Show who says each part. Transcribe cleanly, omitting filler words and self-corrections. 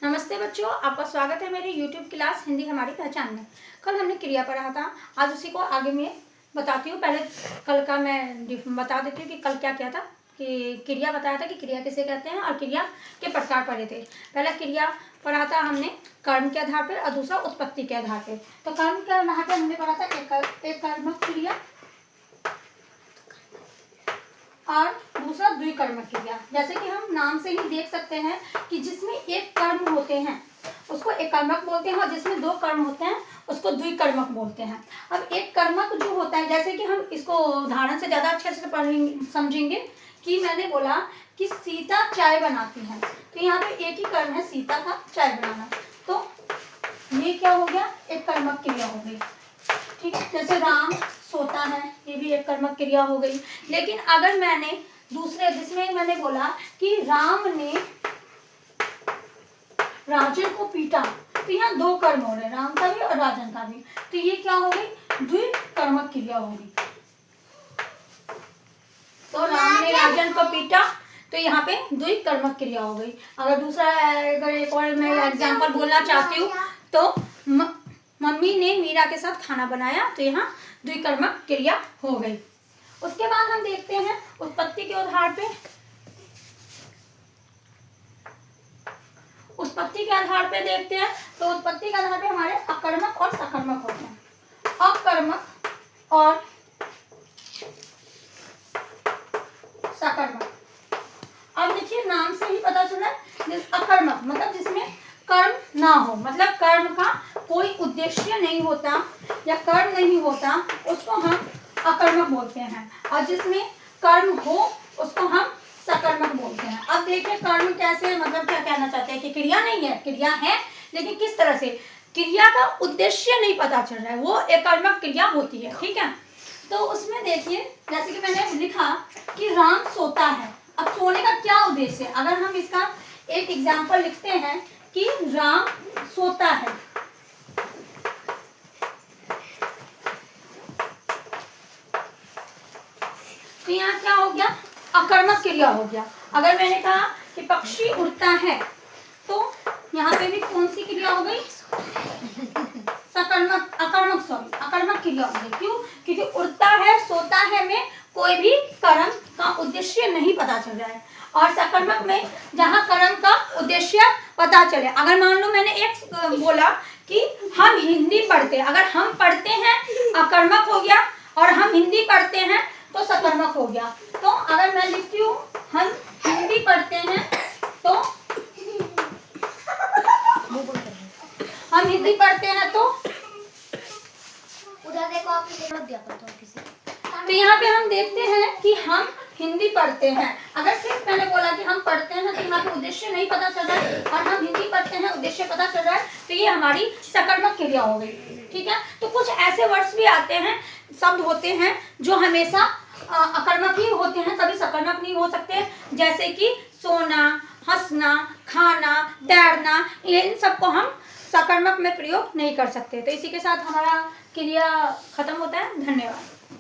Speaker 1: नमस्ते बच्चों, आपका स्वागत है मेरी YouTube क्लास हिंदी हमारी पहचान में। कल हमने क्रिया पढ़ा था, आज उसी को आगे मैं बताती हूँ। पहले कल का मैं बता देती हूँ कि कल क्या किया था। कि क्रिया बताया था कि क्रिया किसे कहते हैं और क्रिया के प्रकार पढ़े थे। पहला क्रिया पढ़ा था हमने कर्म के आधार पर और दूसरा उत्पत्ति के आधार पर। तो कर्म के आधार पर हमने पढ़ा था एक कर्मक क्रिया और दूसरा द्विकर्मक क्रिया। जैसे कि हम नाम से ही देख सकते हैं कि जिसमें एक कर्म होते हैं उसको एक कर्मक बोलते हैं और जिसमें दो कर्म होते हैं उसको द्विकर्मक बोलते हैं। अब एक कर्मक जो होता है, जैसे कि हम इसको उदाहरण से ज़्यादा अच्छे से पढ़ेंगे समझेंगे कि मैंने बोला कि सीता चाय बनाती है, तो यहाँ पे एक ही कर्म है सीता का चाय बनाना, तो ये क्या हो गया, एक कर्मक क्रिया हो गई। ठीक है, जैसे राम सोता है, ये भी एक कर्मक क्रिया हो गई। लेकिन अगर मैंने दूसरे जिसमें मैंने बोला कि राम ने राजन को पीटा, तो यहाँ दो कर्म हो रहे, राम का भी और राजन का भी, तो ये क्या हो गई, द्विकर्मक क्रिया होगी। तो राम ने राजन को पीटा, तो यहाँ पे द्विकर्मक क्रिया हो गई। अगर दूसरा अगर एक और मैं एग्जाम्पल बोलना चाहती हूँ तो मम्मी ने मीरा के साथ खाना बनाया, तो यहाँ द्विकर्मक क्रिया हो गई। उसके बाद हम देखते हैं उत्पत्ति के आधार पे। उत्पत्ति के आधार पे देखते हैं तो उत्पत्ति के आधार पे हमारे अकर्मक और सकर्मक होते हैं। अकर्मक और सकर्मक। अब देखिए नाम से ही पता चला, अकर्मक मतलब जिसमें कर्म ना हो, मतलब कर्म का कोई उद्देश्य नहीं होता या कर्म नहीं होता, उसको हम अकर्मक बोलते हैं। और जिसमें कर्म हो उसको हम सकर्मक बोलते हैं। अब देखिए कर्म कैसे, मतलब क्या कहना चाहते हैं कि क्रिया नहीं है, क्रिया है लेकिन किस तरह से, क्रिया का उद्देश्य नहीं पता चल रहा है, वो एक कर्मक क्रिया होती है। ठीक है, तो उसमें देखिए जैसे कि मैंने लिखा कि राम सोता है। अब सोने का क्या उद्देश्य है, अगर हम इसका एक एग्जाम्पल लिखते हैं कि राम सोता है, तो यहाँ क्या हो गया, अकर्मक क्रिया हो गया। अगर मैंने कहा कि पक्षी उड़ता है, तो यहाँ पे भी कौन सी क्रिया हो गई, सकर्मक अकर्मक क्रिया हो गई। क्यों, क्योंकि उड़ता है सोता है में कोई भी कर्म का उद्देश्य नहीं पता चल रहा है, और सकर्मक में जहाँ कर्म का उद्देश्य पता चले। अगर मान लो मैंने एक बोला कि हम हिंदी पढ़ते हैं, अगर हम पढ़ते हैं अकर्मक हो गया और हम हिंदी पढ़ते हैं तो सकर्मक हो गया। तो अगर मैं लिखती हूँ हम हिंदी पढ़ते हैं, तो हम हिंदी पढ़ते हैं तो
Speaker 2: उधर देखो, आप मत दिया करो किसी।
Speaker 1: तो यहाँ पे हम देखते हैं कि हम हिंदी पढ़ते हैं। अगर सिर्फ मैंने बोला कि हम पढ़ते हैं तो यहाँ पे उद्देश्य नहीं पता चल रहा है, और हम हिंदी पढ़ते हैं उद्देश्य पता चल रहा है, तो ये हमारी सकर्मक क्रिया हो गई। ठीक है, तो कुछ ऐसे वर्ड्स भी आते हैं, शब्द होते हैं जो हमेशा अकर्मक ही होते हैं, कभी सकर्मक नहीं हो सकते। जैसे कि सोना, हंसना, खाना, तैरना, इन सबको हम सकर्मक में प्रयोग नहीं कर सकते। तो इसी के साथ हमारा क्रिया खत्म होता है। धन्यवाद।